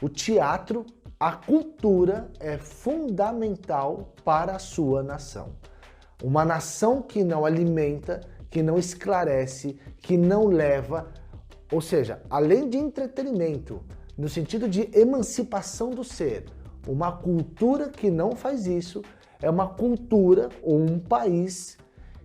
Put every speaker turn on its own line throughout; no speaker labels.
O teatro, a cultura é fundamental para a sua nação. Uma nação que não alimenta, que não esclarece, que não leva, ou seja, além de entretenimento, no sentido de emancipação do ser, uma cultura que não faz isso é uma cultura ou um país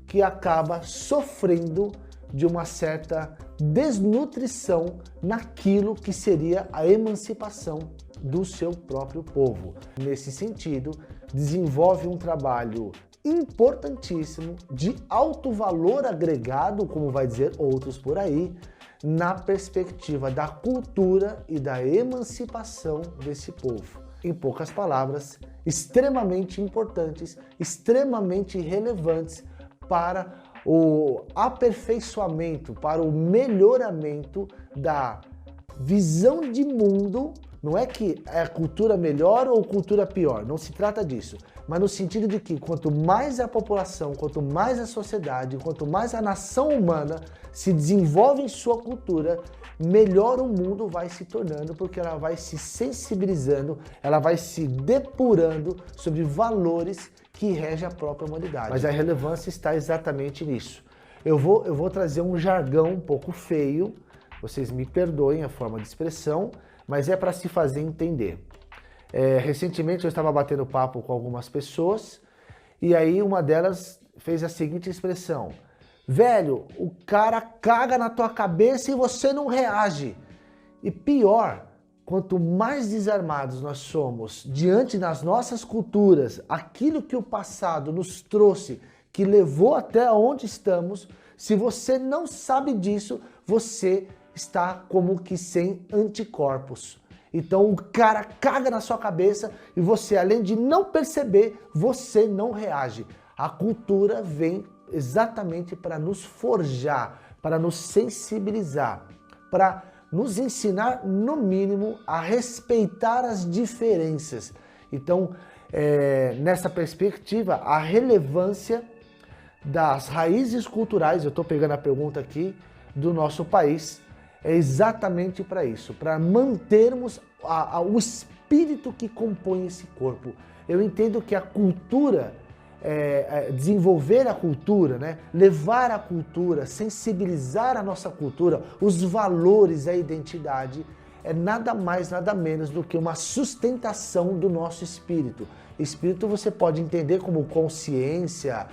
que acaba sofrendo de uma certa desnutrição naquilo que seria a emancipação do seu próprio povo. Nesse sentido, desenvolve um trabalho importantíssimo de alto valor agregado, como vai dizer outros por aí, na perspectiva da cultura e da emancipação desse povo. Em poucas palavras, extremamente importantes, extremamente relevantes para o aperfeiçoamento, para o melhoramento da visão de mundo. Não é que é cultura melhor ou cultura pior, não se trata disso, mas no sentido de que quanto mais a população, quanto mais a sociedade, quanto mais a nação humana se desenvolve em sua cultura, melhor o mundo vai se tornando, porque ela vai se sensibilizando, ela vai se depurando sobre valores que regem a própria humanidade. Mas a relevância está exatamente nisso. Eu vou trazer um jargão um pouco feio, vocês me perdoem a forma de expressão, mas é para se fazer entender. Recentemente eu estava batendo papo com algumas pessoas e aí uma delas fez a seguinte expressão: velho, o cara caga na tua cabeça e você não reage. E pior, quanto mais desarmados nós somos diante das nossas culturas, aquilo que o passado nos trouxe, que levou até onde estamos, se você não sabe disso, você está como que sem anticorpos. Então o cara caga na sua cabeça e você, além de não perceber, você não reage. A cultura vem exatamente para nos forjar, para nos sensibilizar, para nos ensinar, no mínimo, a respeitar as diferenças. Então, nessa perspectiva, a relevância das raízes culturais, eu estou pegando a pergunta aqui, do nosso país, é exatamente para isso, para mantermos o espírito que compõe esse corpo. Eu entendo que a cultura, desenvolver a cultura, né? Levar a cultura, sensibilizar a nossa cultura, os valores, a identidade, é nada mais, nada menos do que uma sustentação do nosso espírito. Espírito você pode entender como consciência,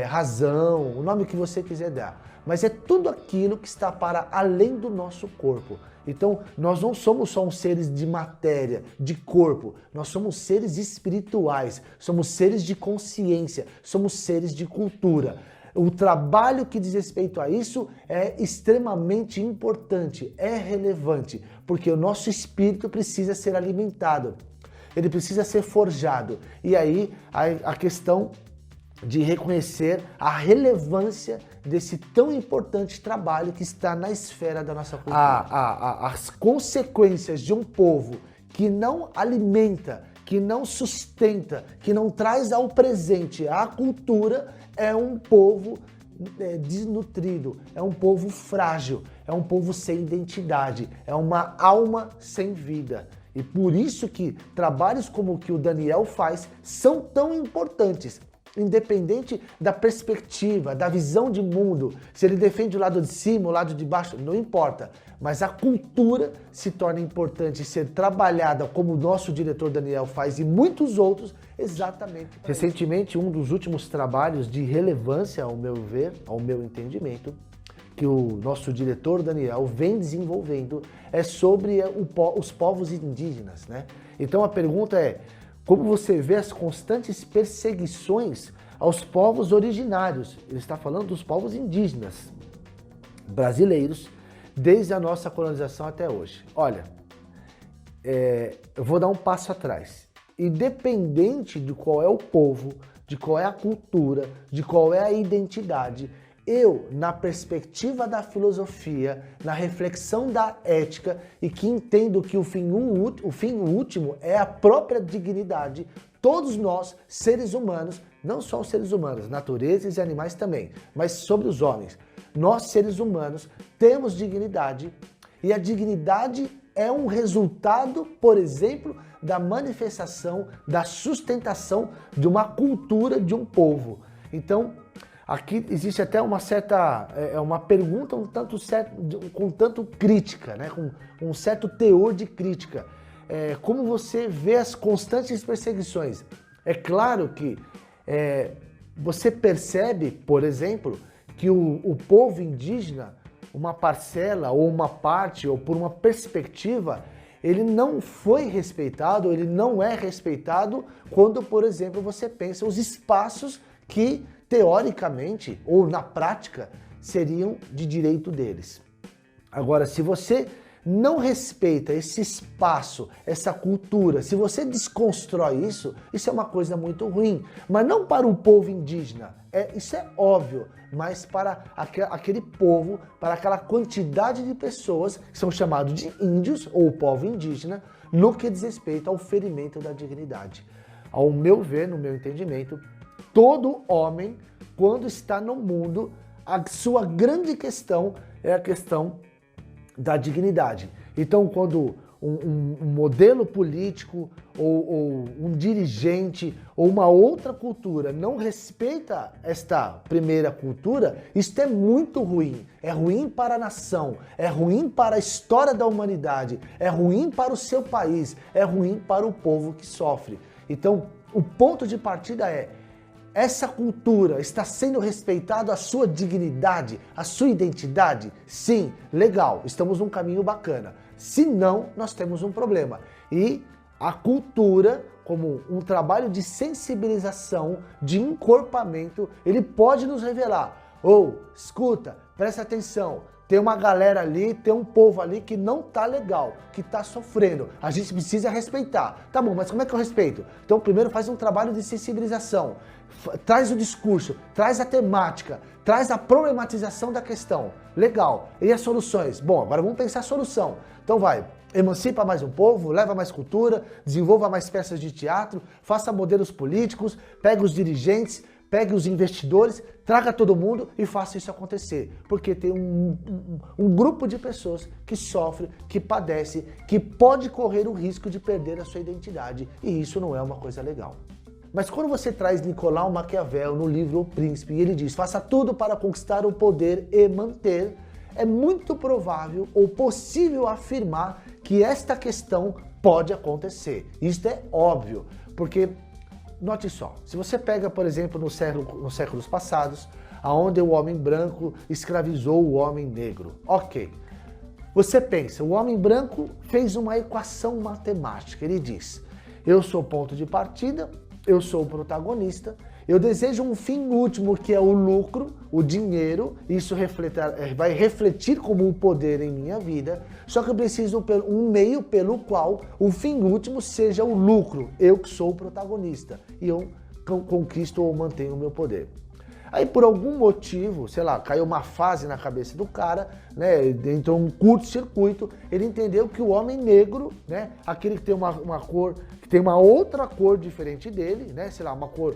razão, o nome que você quiser dar. Mas é tudo aquilo que está para além do nosso corpo. Então, nós não somos só uns seres de matéria, de corpo. Nós somos seres espirituais, somos seres de consciência, somos seres de cultura. O trabalho que diz respeito a isso é extremamente importante, é relevante, porque o nosso espírito precisa ser alimentado, ele precisa ser forjado. E aí, a questão de reconhecer a relevância desse tão importante trabalho que está na esfera da nossa cultura. As consequências de um povo que não alimenta, que não sustenta, que não traz ao presente a cultura, é um povo desnutrido, é um povo frágil, é um povo sem identidade, é uma alma sem vida. E por isso que trabalhos como o que o Daniel faz são tão importantes. Independente da perspectiva, da visão de mundo, se ele defende o lado de cima, o lado de baixo, não importa. Mas a cultura se torna importante ser trabalhada como o nosso diretor Daniel faz e muitos outros, exatamente. Recentemente, um dos últimos trabalhos de relevância, ao meu ver, ao meu entendimento, que o nosso diretor Daniel vem desenvolvendo, é sobre os povos indígenas, né? Então a pergunta é: como você vê as constantes perseguições aos povos originários? Ele está falando dos povos indígenas brasileiros, desde a nossa colonização até hoje. Olha, eu vou dar um passo atrás. Independente de qual é o povo, de qual é a cultura, de qual é a identidade, eu, na perspectiva da filosofia, na reflexão da ética e que entendo que o fim último é a própria dignidade, todos nós, seres humanos, não só os seres humanos, naturezas e animais também, mas sobre os homens, nós, seres humanos, temos dignidade e a dignidade é um resultado, por exemplo, da manifestação, da sustentação de uma cultura de um povo. Então, aqui existe até uma certa, uma pergunta com tanto crítica, né? Com um certo teor de crítica. Como você vê as constantes perseguições? É claro que você percebe, por exemplo, que o povo indígena, uma parcela ou uma parte ou por uma perspectiva, ele não foi respeitado, ele não é respeitado quando, por exemplo, você pensa os espaços que teoricamente ou na prática seriam de direito deles. Agora, se você não respeita esse espaço, essa cultura, se você desconstrói isso, isso é uma coisa muito ruim. Mas não para o povo indígena, isso é óbvio, mas para aquele povo, para aquela quantidade de pessoas que são chamados de índios ou povo indígena, no que diz respeito ao ferimento da dignidade. Ao meu ver, no meu entendimento, todo homem, quando está no mundo, a sua grande questão é a questão da dignidade. Então, quando um modelo político ou um dirigente ou uma outra cultura não respeita esta primeira cultura, isso é muito ruim. É ruim para a nação, é ruim para a história da humanidade, é ruim para o seu país, é ruim para o povo que sofre. Então, o ponto de partida é: essa cultura está sendo respeitado a sua dignidade, a sua identidade? Sim, legal, estamos num caminho bacana. Se não, nós temos um problema. E a cultura, como um trabalho de sensibilização, de encorpamento, ele pode nos revelar: escuta, presta atenção, tem uma galera ali, tem um povo ali que não tá legal, que tá sofrendo. A gente precisa respeitar. Tá bom, mas como é que eu respeito? Então primeiro faz um trabalho de sensibilização. Traz o discurso, traz a temática, traz a problematização da questão. Legal. E as soluções? Bom, agora vamos pensar a solução. Então vai, emancipa mais um povo, leva mais cultura, desenvolva mais peças de teatro, faça modelos políticos, pega os dirigentes, pegue os investidores, traga todo mundo e faça isso acontecer. Porque tem um grupo de pessoas que sofre, que padece, que pode correr o risco de perder a sua identidade. E isso não é uma coisa legal. Mas quando você traz Nicolau Maquiavel no livro O Príncipe e ele diz: faça tudo para conquistar o poder e manter, é muito provável ou possível afirmar que esta questão pode acontecer. Isto é óbvio, porque note só, se você pega, por exemplo, nos séculos passados, onde o homem branco escravizou o homem negro. Ok, você pensa, o homem branco fez uma equação matemática. Ele diz: eu sou o ponto de partida, eu sou o protagonista, eu desejo um fim último que é o lucro, o dinheiro, isso vai refletir como um poder em minha vida, só que eu preciso um meio pelo qual o fim último seja o lucro, eu que sou o protagonista, e eu conquisto ou mantenho o meu poder. Aí por algum motivo, sei lá, caiu uma fase na cabeça do cara, né, entrou um curto-circuito, ele entendeu que o homem negro, né, aquele que tem uma cor, que tem uma outra cor diferente dele, né, sei lá, uma cor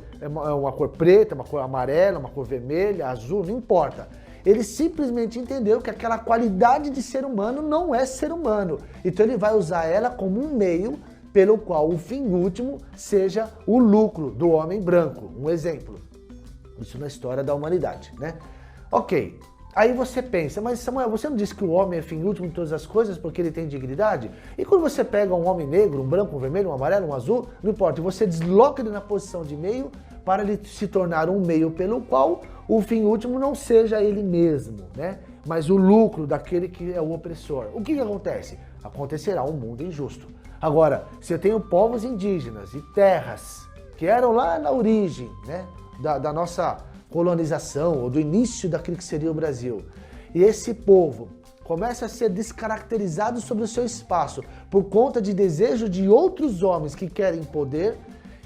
preta, uma cor amarela, uma cor vermelha, azul, não importa. Ele simplesmente entendeu que aquela qualidade de ser humano não é ser humano. Então ele vai usar ela como um meio pelo qual o fim último seja o lucro do homem branco. Um exemplo. Isso na história da humanidade, né? Ok, aí você pensa, mas Samuel, você não disse que o homem é fim último de todas as coisas porque ele tem dignidade? E quando você pega um homem negro, um branco, um vermelho, um amarelo, um azul, não importa, você desloca ele na posição de meio para ele se tornar um meio pelo qual o fim último não seja ele mesmo, né? Mas o lucro daquele que é o opressor. O que acontece? Acontecerá um mundo injusto. Agora, se eu tenho povos indígenas e terras que eram lá na origem, né, da nossa colonização, ou do início daquilo que seria o Brasil, e esse povo começa a ser descaracterizado sobre o seu espaço por conta de desejo de outros homens que querem poder,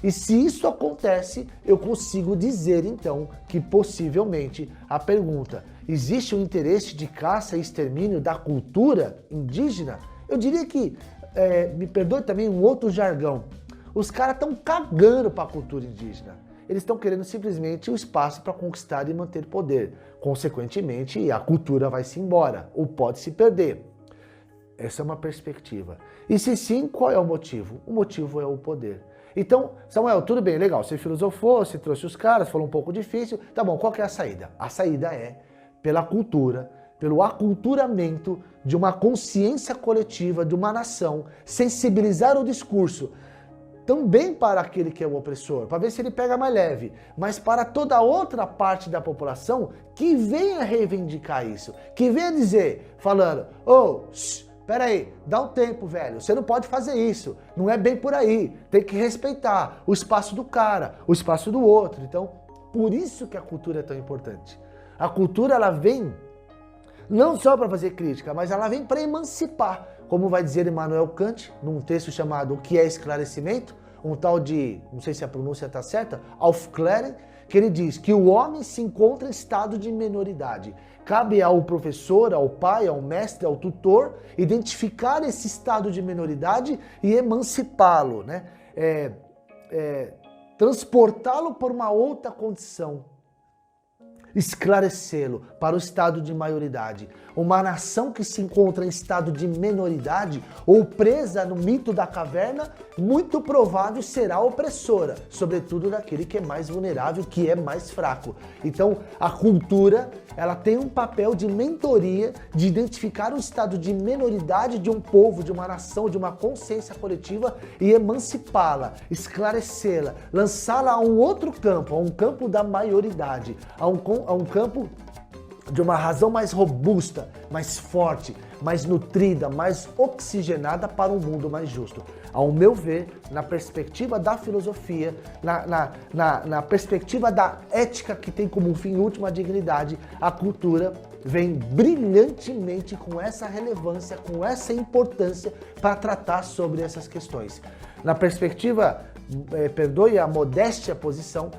e se isso acontece, eu consigo dizer então que possivelmente a pergunta: existe um interesse de caça e extermínio da cultura indígena? Eu diria que, me perdoe também um outro jargão, os caras estão cagando para a cultura indígena. Eles estão querendo simplesmente o espaço para conquistar e manter poder. Consequentemente, a cultura vai se embora ou pode se perder. Essa é uma perspectiva. E se sim, qual é o motivo? O motivo é o poder. Então, Samuel, tudo bem, legal, você filosofou, você trouxe os caras, falou um pouco difícil, tá bom, qual que é a saída? A saída é pela cultura, pelo aculturamento de uma consciência coletiva, de uma nação, sensibilizar o discurso, também para aquele que é o opressor, para ver se ele pega mais leve, mas para toda a outra parte da população que venha reivindicar isso, que venha dizer, falando, peraí, dá um tempo, velho, você não pode fazer isso, não é bem por aí, tem que respeitar o espaço do cara, o espaço do outro. Então, por isso que a cultura é tão importante. A cultura, ela vem não só para fazer crítica, mas ela vem para emancipar, como vai dizer Immanuel Kant, num texto chamado O que é Esclarecimento, um tal de, não sei se a pronúncia está certa, Aufklärung, que ele diz que o homem se encontra em estado de minoridade. Cabe ao professor, ao pai, ao mestre, ao tutor, identificar esse estado de minoridade e emancipá-lo, né? Transportá-lo por uma outra condição, esclarecê-lo para o estado de maioridade. Uma nação que se encontra em estado de minoridade ou presa no mito da caverna, muito provável será opressora, sobretudo daquele que é mais vulnerável, que é mais fraco. Então, a cultura, ela tem um papel de mentoria, de identificar o estado de minoridade de um povo, de uma nação, de uma consciência coletiva e emancipá-la, esclarecê-la, lançá-la a um outro campo, a um campo da maioridade, a um campo de uma razão mais robusta, mais forte, mais nutrida, mais oxigenada para um mundo mais justo. Ao meu ver, na perspectiva da filosofia, na perspectiva da ética que tem como fim último a dignidade, a cultura vem brilhantemente com essa relevância, com essa importância para tratar sobre essas questões. Na perspectiva, perdoe a modéstia posição,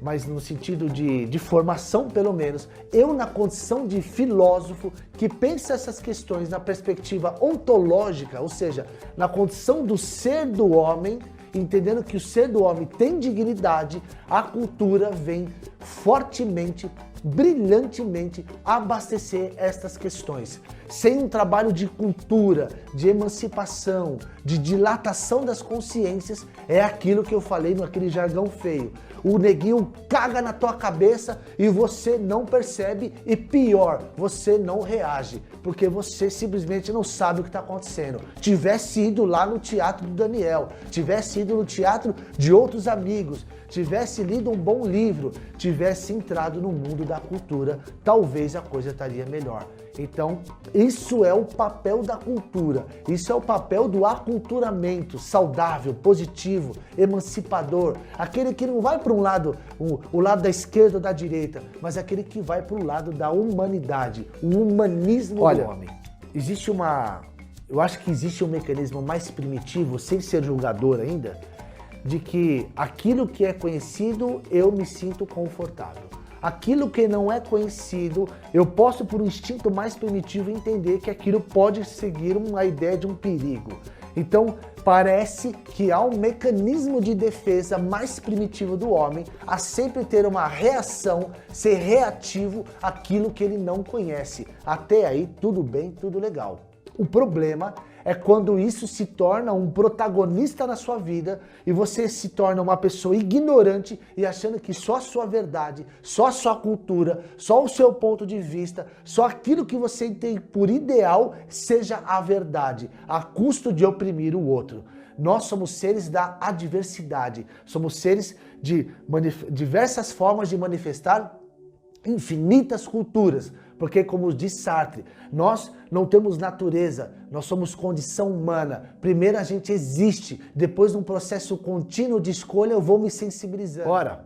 mas no sentido de formação pelo menos, eu na condição de filósofo que pensa essas questões na perspectiva ontológica, ou seja, na condição do ser do homem, entendendo que o ser do homem tem dignidade, a cultura vem fortemente, brilhantemente abastecer estas questões. Sem um trabalho de cultura, de emancipação, de dilatação das consciências, é aquilo que eu falei naquele jargão feio. O neguinho caga na tua cabeça e você não percebe e pior, você não reage, porque você simplesmente não sabe o que está acontecendo. Tivesse ido lá no teatro do Daniel, tivesse ido no teatro de outros amigos, tivesse lido um bom livro, tivesse entrado no mundo da cultura, talvez a coisa estaria melhor. Então, isso é o papel da cultura, isso é o papel do aculturamento saudável, positivo, emancipador, aquele que não vai para um lado, o lado da esquerda ou da direita, mas aquele que vai para o lado da humanidade, o humanismo do homem. Eu acho que existe um mecanismo mais primitivo, sem ser julgador ainda, de que aquilo que é conhecido, eu me sinto confortável. Aquilo que não é conhecido, eu posso, por um instinto mais primitivo, entender que aquilo pode seguir uma ideia de um perigo. Então, parece que há um mecanismo de defesa mais primitivo do homem a sempre ter uma reação, ser reativo àquilo que ele não conhece. Até aí, tudo bem, tudo legal. O problema é quando isso se torna um protagonista na sua vida e você se torna uma pessoa ignorante e achando que só a sua verdade, só a sua cultura, só o seu ponto de vista, só aquilo que você tem por ideal seja a verdade, a custo de oprimir o outro. Nós somos seres da adversidade, somos seres de diversas formas de manifestar infinitas culturas, porque, como diz Sartre, nós não temos natureza, nós somos condição humana. Primeiro a gente existe, depois num processo contínuo de escolha eu vou me sensibilizando. Ora,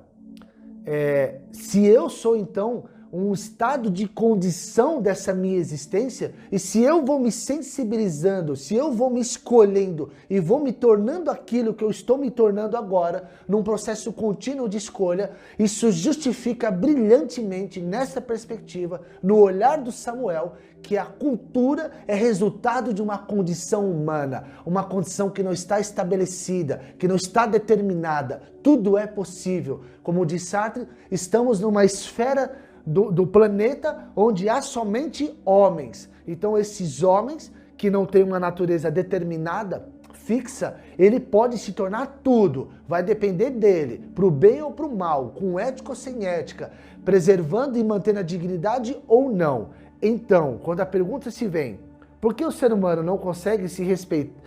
se eu sou então um estado de condição dessa minha existência, e se eu vou me sensibilizando, se eu vou me escolhendo e vou me tornando aquilo que eu estou me tornando agora, num processo contínuo de escolha, isso justifica brilhantemente nessa perspectiva, no olhar do Samuel, que a cultura é resultado de uma condição humana, uma condição que não está estabelecida, que não está determinada. Tudo é possível. Como diz Sartre, estamos numa esfera do planeta onde há somente homens. Então esses homens que não tem uma natureza determinada, fixa, ele pode se tornar tudo. Vai depender dele, pro bem ou pro mal, com ética ou sem ética, preservando e mantendo a dignidade ou não. Então, quando a pergunta se vem, por que o ser humano não consegue se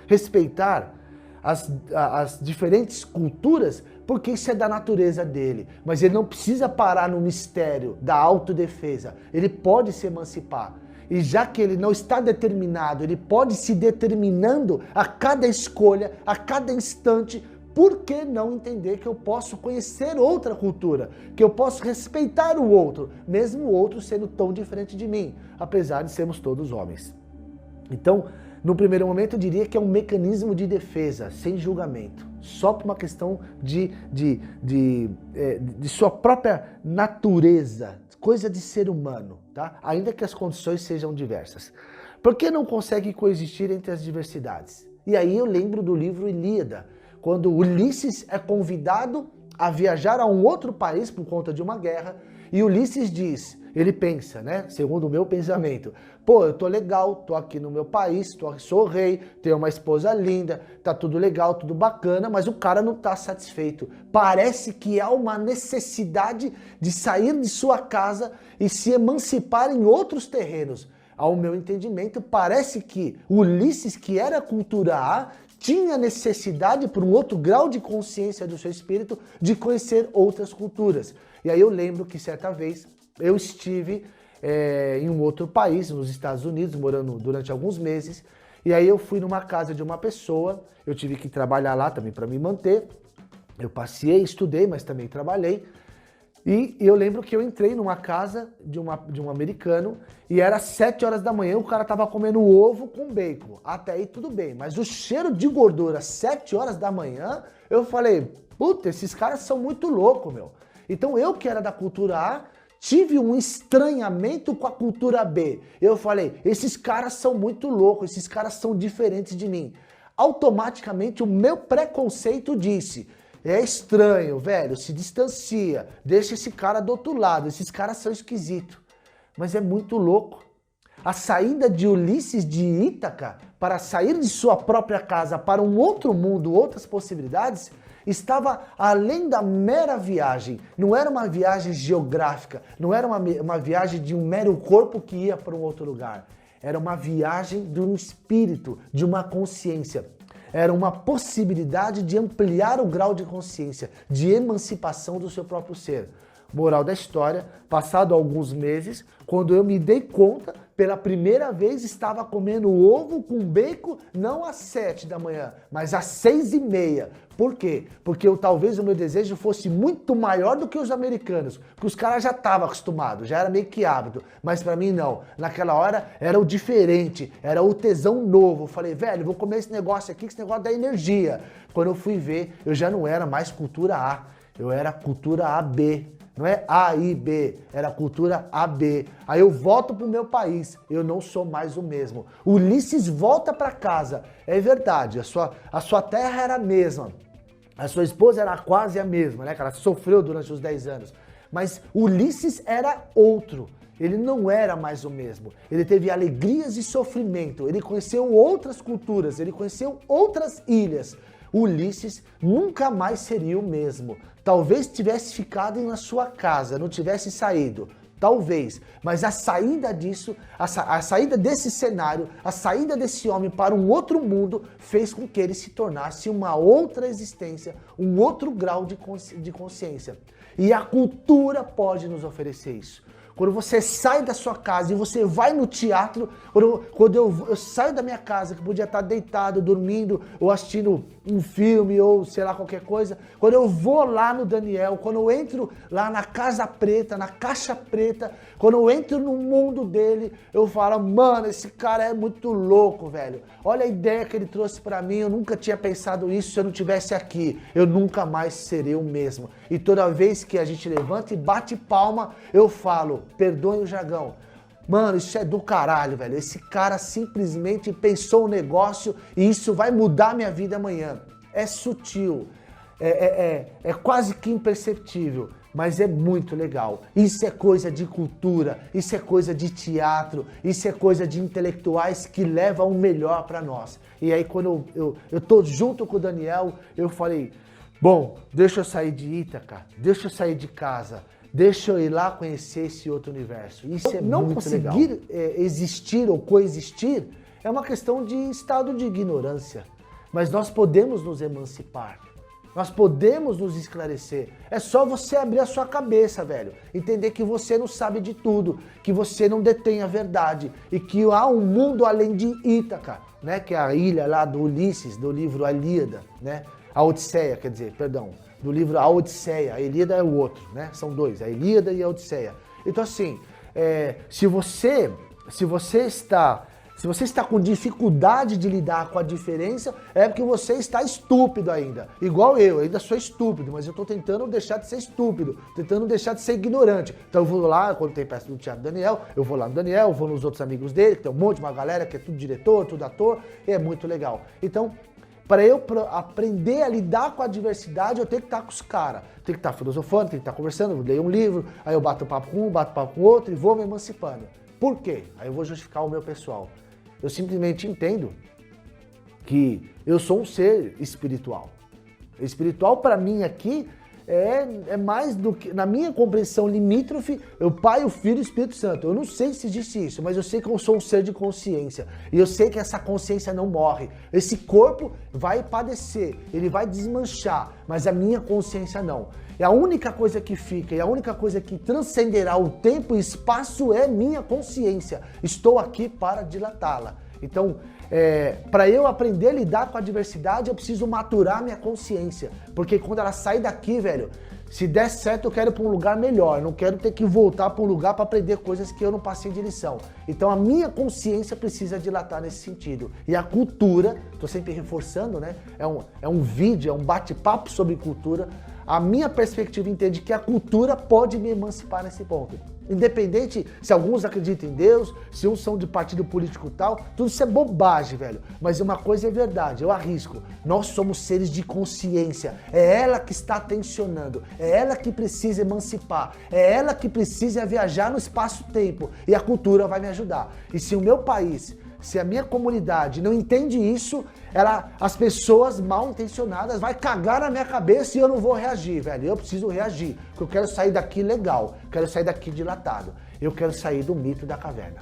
respeitar as diferentes culturas? Porque isso é da natureza dele. Mas ele não precisa parar no mistério da autodefesa. Ele pode se emancipar. E já que ele não está determinado, ele pode se determinando a cada escolha, a cada instante. Por que não entender que eu posso conhecer outra cultura? Que eu posso respeitar o outro, mesmo o outro sendo tão diferente de mim, apesar de sermos todos homens. Então, no primeiro momento eu diria que é um mecanismo de defesa, sem julgamento. Só por uma questão de sua própria natureza, coisa de ser humano, tá? Ainda que as condições sejam diversas. Por que não consegue coexistir entre as diversidades? E aí eu lembro do livro Ilíada, quando Ulisses é convidado a viajar a um outro país por conta de uma guerra, e Ulisses diz, ele pensa, né, segundo o meu pensamento, pô, eu tô legal, tô aqui no meu país, sou rei, tenho uma esposa linda, tá tudo legal, tudo bacana, mas o cara não tá satisfeito. Parece que há uma necessidade de sair de sua casa e se emancipar em outros terrenos. Ao meu entendimento, parece que Ulisses, que era cultura A, tinha necessidade, por um outro grau de consciência do seu espírito, de conhecer outras culturas. E aí eu lembro que certa vez eu estive em um outro país, nos Estados Unidos, morando durante alguns meses, e aí eu fui numa casa de uma pessoa, eu tive que trabalhar lá também para me manter, eu passei, estudei, mas também trabalhei, e eu lembro que eu entrei numa casa de um americano e era 7 horas da manhã, o cara tava comendo ovo com bacon. Até aí tudo bem, mas o cheiro de gordura 7 horas da manhã, eu falei, puta, esses caras são muito loucos, meu. Então eu que era da cultura A, tive um estranhamento com a cultura B. Eu falei, esses caras são muito loucos, esses caras são diferentes de mim. Automaticamente o meu preconceito disse, é estranho, velho, se distancia, deixa esse cara do outro lado, esses caras são esquisitos. Mas é muito louco. A saída de Ulisses de Ítaca para sair de sua própria casa para um outro mundo, outras possibilidades, estava além da mera viagem. Não era uma viagem geográfica, não era uma viagem de um mero corpo que ia para um outro lugar. Era uma viagem de um espírito, de uma consciência. Era uma possibilidade de ampliar o grau de consciência, de emancipação do seu próprio ser. Moral da história, passado alguns meses, quando eu me dei conta, pela primeira vez estava comendo ovo com bacon, não às 7 da manhã, mas às 6:30. Por quê? Porque talvez o meu desejo fosse muito maior do que os americanos, que os caras já estavam acostumados, já era meio que hábito, mas para mim não. Naquela hora era o diferente, era o tesão novo. Eu falei, velho, vou comer esse negócio aqui, que esse negócio dá energia. Quando eu fui ver, eu já não era mais cultura A, eu era cultura AB. Não é A e B, era cultura AB. Aí eu volto pro meu país, eu não sou mais o mesmo. Ulisses volta para casa, é verdade, a sua terra era a mesma, a sua esposa era quase a mesma, né, que ela sofreu durante os 10 anos. Mas Ulisses era outro, ele não era mais o mesmo. Ele teve alegrias e sofrimento, ele conheceu outras culturas, ele conheceu outras ilhas. Ulisses nunca mais seria o mesmo. Talvez tivesse ficado na sua casa, não tivesse saído. Talvez. Mas a saída disso, a saída desse cenário, a saída desse homem para um outro mundo, fez com que ele se tornasse uma outra existência, um outro grau de consciência. E a cultura pode nos oferecer isso. Quando você sai da sua casa e você vai no teatro, quando eu saio da minha casa, que podia estar deitado, dormindo, ou assistindo um filme, ou sei lá, qualquer coisa, quando eu vou lá no Daniel, quando eu entro lá na Casa Preta, na Caixa Preta, quando eu entro no mundo dele, eu falo, mano, esse cara é muito louco, velho. Olha a ideia que ele trouxe pra mim, eu nunca tinha pensado isso se eu não estivesse aqui. Eu nunca mais serei o mesmo. E toda vez que a gente levanta e bate palma, eu falo, perdoem o jargão. Mano, isso é do caralho, velho. Esse cara simplesmente pensou um negócio e isso vai mudar minha vida amanhã. É sutil, é quase que imperceptível, mas é muito legal. Isso é coisa de cultura, isso é coisa de teatro, isso é coisa de intelectuais que levam o melhor para nós. E aí quando eu tô junto com o Daniel, eu falei, bom, deixa eu sair de Ítaca, deixa eu sair de casa, deixa eu ir lá conhecer esse outro universo. Isso é não muito legal. Não conseguir existir ou coexistir é uma questão de estado de ignorância. Mas nós podemos nos emancipar. Nós podemos nos esclarecer. É só você abrir a sua cabeça, velho. Entender que você não sabe de tudo, que você não detém a verdade e que há um mundo além de Ítaca, né? Que é a ilha lá do Ulisses, do livro A Ilíada, né? A Odisseia, quer dizer, perdão, do livro A Odisseia. A Ilíada é o outro, né? São dois, a Ilíada e a Odisseia. Então assim, se você está com dificuldade de lidar com a diferença, é porque você está estúpido ainda. Igual eu ainda sou estúpido, mas eu estou tentando deixar de ser estúpido, tentando deixar de ser ignorante. Então eu vou lá, quando tem peça do Teatro Daniel, eu vou lá no Daniel, vou nos outros amigos dele, que tem um monte, uma galera que é tudo diretor, tudo ator, e é muito legal. Então, para eu aprender a lidar com a diversidade, eu tenho que estar com os caras. Tenho que estar filosofando, tenho que estar conversando, eu leio um livro, aí eu bato papo com um, bato papo com o outro e vou me emancipando. Por quê? Aí eu vou justificar o meu pessoal. Eu simplesmente entendo que eu sou um ser espiritual. Espiritual para mim aqui é mais do que, na minha compreensão limítrofe, o Pai, o Filho e o Espírito Santo. Eu não sei se existe isso, mas eu sei que eu sou um ser de consciência. E eu sei que essa consciência não morre. Esse corpo vai padecer, ele vai desmanchar, mas a minha consciência não. E a única coisa que fica e a única coisa que transcenderá o tempo e espaço é minha consciência. Estou aqui para dilatá-la. Então, para eu aprender a lidar com a diversidade, eu preciso maturar minha consciência. Porque quando ela sair daqui, velho, se der certo, eu quero ir para um lugar melhor. Não quero ter que voltar para um lugar para aprender coisas que eu não passei de lição. Então, a minha consciência precisa dilatar nesse sentido. E a cultura, estou sempre reforçando, né? É um vídeo, é um bate-papo sobre cultura. A minha perspectiva entende que a cultura pode me emancipar nesse ponto. Independente se alguns acreditam em Deus, se uns são de partido político tal, tudo isso é bobagem, velho. Mas uma coisa é verdade, eu arrisco. Nós somos seres de consciência. É ela que está tensionando, é ela que precisa emancipar, é ela que precisa viajar no espaço-tempo. E a cultura vai me ajudar. E se o meu país, se a minha comunidade não entende isso, as pessoas mal intencionadas vai cagar na minha cabeça e eu não vou reagir, velho. Eu preciso reagir, porque eu quero sair daqui legal, quero sair daqui dilatado. Eu quero sair do mito da caverna.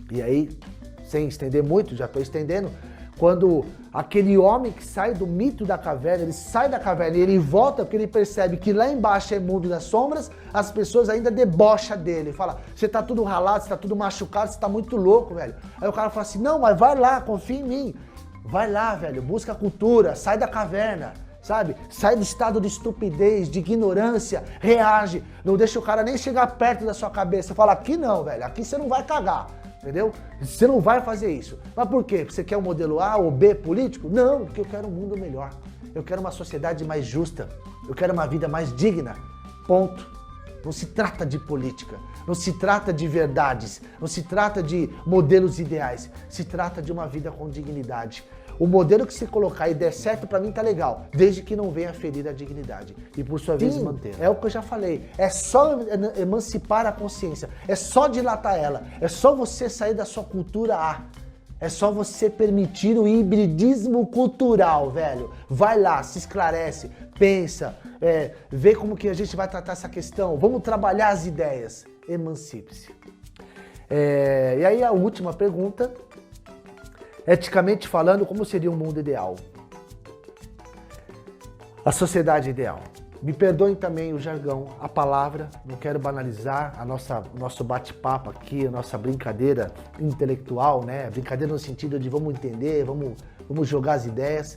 E aí, sem estender muito, já estou estendendo, quando aquele homem que sai do mito da caverna, ele sai da caverna e ele volta porque ele percebe que lá embaixo é mundo das sombras, as pessoas ainda debocham dele. Fala, você tá tudo ralado, você tá tudo machucado, você tá muito louco, velho. Aí o cara fala assim, não, mas vai lá, confia em mim. Vai lá, velho, busca a cultura, sai da caverna, sabe? Sai do estado de estupidez, de ignorância, reage. Não deixa o cara nem chegar perto da sua cabeça. Fala, aqui não, velho, aqui você não vai cagar. Entendeu? Você não vai fazer isso. Mas por quê? Você quer um modelo A ou B político? Não, porque eu quero um mundo melhor. Eu quero uma sociedade mais justa. Eu quero uma vida mais digna. Ponto. Não se trata de política. Não se trata de verdades. Não se trata de modelos ideais. Se trata de uma vida com dignidade. O modelo que você colocar e der certo, pra mim tá legal, desde que não venha ferir a dignidade e por sua vez manter. É o que eu já falei, é só emancipar a consciência, é só dilatar ela, é só você sair da sua cultura A, é só você permitir o hibridismo cultural, velho. Vai lá, se esclarece, pensa, vê como que a gente vai tratar essa questão, vamos trabalhar as ideias, emancipe-se. E aí a última pergunta, eticamente falando, como seria um mundo ideal? A sociedade ideal. Me perdoem também o jargão, a palavra, não quero banalizar o nosso bate-papo aqui, a nossa brincadeira intelectual, né? Brincadeira no sentido de vamos entender, vamos jogar as ideias.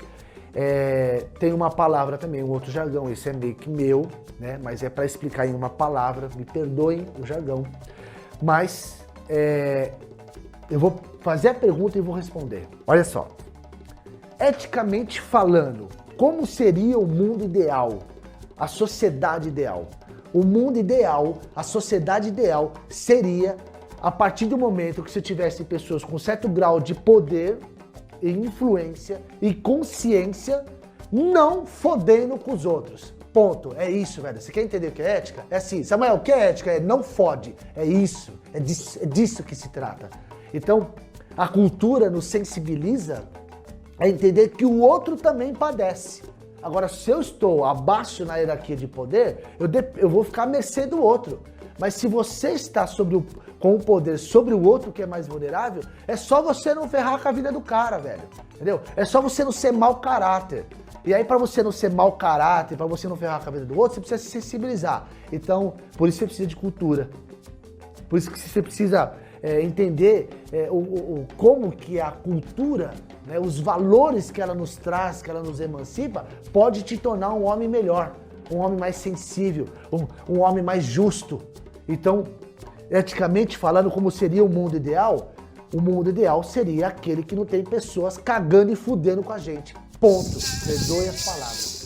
Tem uma palavra também, um outro jargão, esse é meio que meu, né? Mas é para explicar em uma palavra, me perdoem o jargão. Mas eu vou fazer a pergunta e vou responder. Olha só, eticamente falando, como seria o mundo ideal? A sociedade ideal. O mundo ideal, a sociedade ideal seria a partir do momento que você tivesse pessoas com certo grau de poder e influência e consciência não fodendo com os outros. Ponto. É isso, velho. Você quer entender o que é ética? É assim. Samuel, o que é ética? É não fode. É isso. É disso que se trata. Então, a cultura nos sensibiliza a entender que o outro também padece. Agora, se eu estou abaixo na hierarquia de poder, eu vou ficar à mercê do outro. Mas se você está com o poder sobre o outro que é mais vulnerável, é só você não ferrar com a vida do cara, velho. Entendeu? É só você não ser mau caráter. E aí, pra você não ser mau caráter, pra você não ferrar com a vida do outro, você precisa se sensibilizar. Então, por isso você precisa de cultura. Por isso que você precisa entender como que a cultura, né, os valores que ela nos traz, que ela nos emancipa, pode te tornar um homem melhor, um homem mais sensível, um homem mais justo. Então, eticamente falando, como seria o mundo ideal? O mundo ideal seria aquele que não tem pessoas cagando e fudendo com a gente. Ponto. Perdoe as palavras.